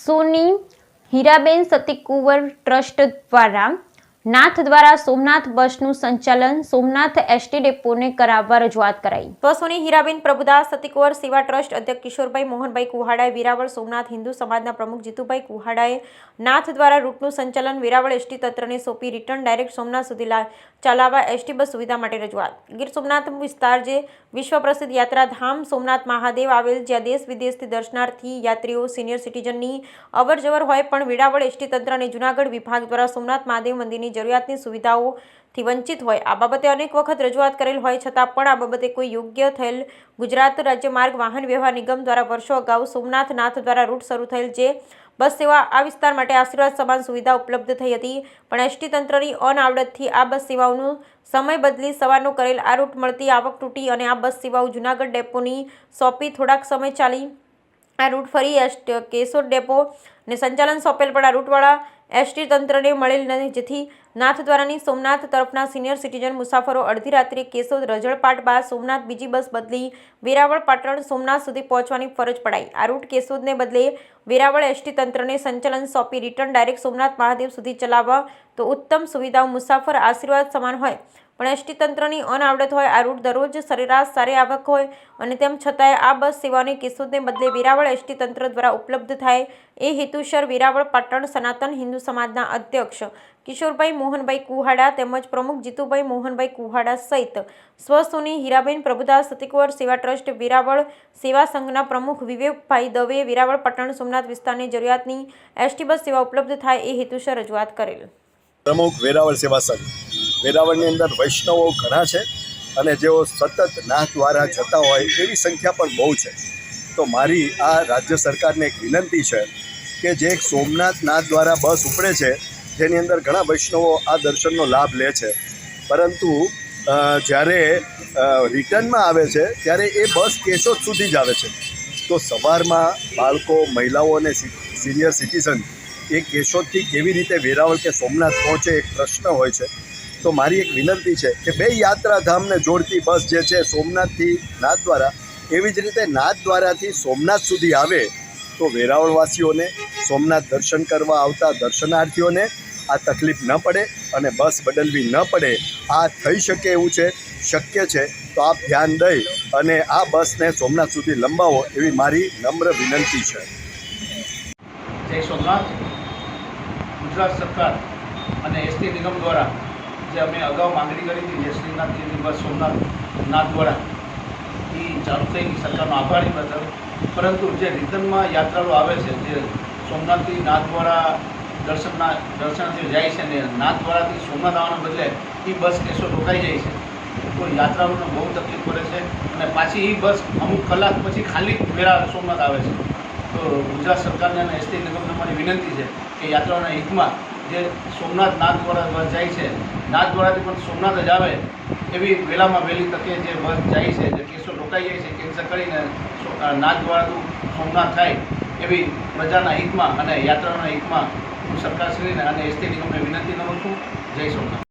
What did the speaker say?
સોની Hiraben Satikunvar trust દ્વારા નાથ દ્વારા સોમનાથ બસનું સંચાલન સોમનાથ એસટી ડેપોને કરાવવા રજૂઆત કરાઈ। સોની હીરાબેન પ્રભુદાસ સતીકુંવર સેવા ટ્રસ્ટ અધ્યક્ષ કિશોરભાઈ મોહનભાઈ કુહાડાએ વેરાવળ સોમનાથ હિન્દુ સમાજના પ્રમુખ જીતુભાઈ કુહાડાએ નાથ દ્વારા રૂટનું સંચાલન વેરાવળ એસટી તંત્રને સોંપી રિટર્ન ડાયરેક્ટ સોમનાથ સુધી ચલાવવા એસટી બસ સુવિધા માટે રજૂઆત। ગીર સોમનાથ વિસ્તાર જે વિશ્વ પ્રસિદ્ધ યાત્રાધામ સોમનાથ મહાદેવ આવેલ જ્યાં દેશ વિદેશથી દર્શનાર્થી યાત્રીઓ સિનિયર સિટીઝનની અવરજવર હોય પણ વેરાવળ એસટી તંત્ર અને જૂનાગઢ વિભાગ દ્વારા સોમનાથ મહાદેવ મંદિરની જરૂરિયાતની સુવિધાઓથી વંચિત હોય। આ બાબતે અનેક વખત રજૂઆત કરેલ હોય છતાં પણ આ બાબતે કોઈ યોગ્ય થયેલ ગુજરાત રાજ્ય માર્ગ વાહન વ્યવહાર નિગમ દ્વારા વર્ષો અગાઉ સોમનાથ નાથ દ્વારા રૂટ શરૂ થયેલ જે બસ સેવા આ વિસ્તાર માટે આશીર્વાદ સમાન સુવિધા ઉપલબ્ધ થઈ હતી પણ એસટી તંત્રની અનાવડતથી આ બસ સેવાઓનું સમય બદલી સવારનો કરેલ આ રૂટ મળતી આવક તૂટી અને આ બસ સેવાઓ જૂનાગઢ ડેપોની સોંપી થોડાક સમય ચાલી આ રૂટ ફરી કેશોદ ડેપો ને સંચાલન સોંપેલ પણ આ રૂટવાળા એસટી તંત્રને મળેલ નથી જેથી નાથ દ્વારાની સોમનાથ તરફના સિનિયર સિટીઝન મુસાફરો અડધી રાત્રે કેશોદ રજળપાટ બાદ સોમનાથ બીજી બસ બદલી વેરાવળ પાટણ સોમનાથ સુધી પહોંચવાની ફરજ પડાઈ। આ રૂટ કેશોદને બદલે વેરાવળ એસટી તંત્રને સંચાલન સોંપી રિટર્ન ડાયરેક્ટ સોમનાથ મહાદેવ સુધી ચલાવવા તો ઉત્તમ સુવિધાઓ મુસાફર આશીર્વાદ સમાન હોય પણ એસટી તંત્રની અનાવડત હોય। આ રૂટ દરરોજ સરેરાશ સારી આવક હોય અને તેમ છતાંય આ બસ સેવાને કેશોદને બદલે વેરાવળ એસટી તંત્ર દ્વારા ઉપલબ્ધ થાય એ હેતુસર વેરાવળ પાટણ સનાતન હિન્દુ સમાજના અધ્યક્ષ કિશોરભાઈ મોહનભાઈ કુહાડા તેમજ પ્રમુખ જીતુભાઈ મોહનભાઈ કુહાડા સહિત સોની હીરાબેન પ્રભુદાસ સતીકુંવર સેવા ટ્રસ્ટ વેરાવળ સેવા સંઘના પ્રમુખ વિવેકભાઈ દવે વેરાવળ પાટણ સોમનાથ વિસ્તારની જરૂરિયાતની એસટી બસ સેવા ઉપલબ્ધ થાય એ હેતુસર રજૂઆત કરેલ। પ્રમુખ વેરાવળ સેવા સંઘ વેરાવળની અંદર વૈષ્ણવો ઘણા છે અને જેઓ સતત નાથ દ્વારા જતા હોય એવી સંખ્યા પણ બહુ છે। તો મારી આ રાજ્ય સરકારને એક વિનંતી છે કે જે એક સોમનાથ નાથ દ્વારા બસ ઉપડે છે જેની અંદર ઘણા વૈષ્ણવો આ દર્શનનો લાભ લે છે પરંતુ જ્યારે રિટર્નમાં આવે છે ત્યારે એ બસ કેશોદ સુધી જ આવે છે। તો સવારમાં બાળકો મહિલાઓ અને સિનિયર સિટીઝન એ કેશોદથી કેવી રીતે વેરાવળ કે સોમનાથ પહોંચે એક પ્રશ્ન હોય છે। તો મારી એક વિનંતી છે કે બે યાત્રાધામને જોડતી બસ જે છે સોમનાથથી નાથ દ્વારા એવી જ રીતે નાથ દ્વારાથી સોમનાથ સુધી આવે તો વેરાવળવાસીઓને સોમનાથ દર્શન કરવા આવતા દર્શનાર્થીઓને આ તકલીફ ન પડે અને બસ બદલવી ન પડે। આ થઈ શકે એવું છે, શક્ય છે તો આપ ધ્યાન દઈ અને આ બસને સોમનાથ સુધી લંબાવો એવી મારી નમ્ર વિનંતી છે। જય સોમનાથ। ગુજરાત સરકાર અને એસટી નિગમ દ્વારા જે અમે અગાઉ માંગણી કરી હતી જે શ્રીનાથજીની બસ સોમનાથ નાથ દ્વારા એ ચાલુ થઈ ગઈ, સરકારનો આભારી બદલ। પરંતુ જે રિટર્નમાં યાત્રાળુ આવે છે જે સોમનાથથી નાથ દ્વારા દર્શનાર્થીઓ જાય છે ને નાથ દ્વારાથી સોમનાથ આવવાના બદલે એ બસ કેશોદ રોકાઈ જાય છે તો યાત્રાળુને બહુ તકલીફ પડે છે અને પાછી એ બસ અમુક કલાક પછી ખાલી સોમનાથ આવે છે। તો ગુજરાત સરકારને અને એસટી નિગમને મારી વિનંતી છે કે યાત્રાઓના હિતમાં જે સોમનાથ નાથ દ્વારા બસ જાય છે નાથ દ્વારાથી પણ સોમનાથ જ આવે એવી વહેલામાં વહેલી તકે જે બસ જાય છે જે કેશોદ રોકાઈ જાય છે કેન્સલ કરીને નાથ દ્વારા સોમનાથ થાય એવી પ્રજાના હિતમાં અને યાત્રાઓના હિતમાં હું સરકારશ્રીને અને એસટી નિગમને વિનંતી કરું છું। જય સોમનાથ।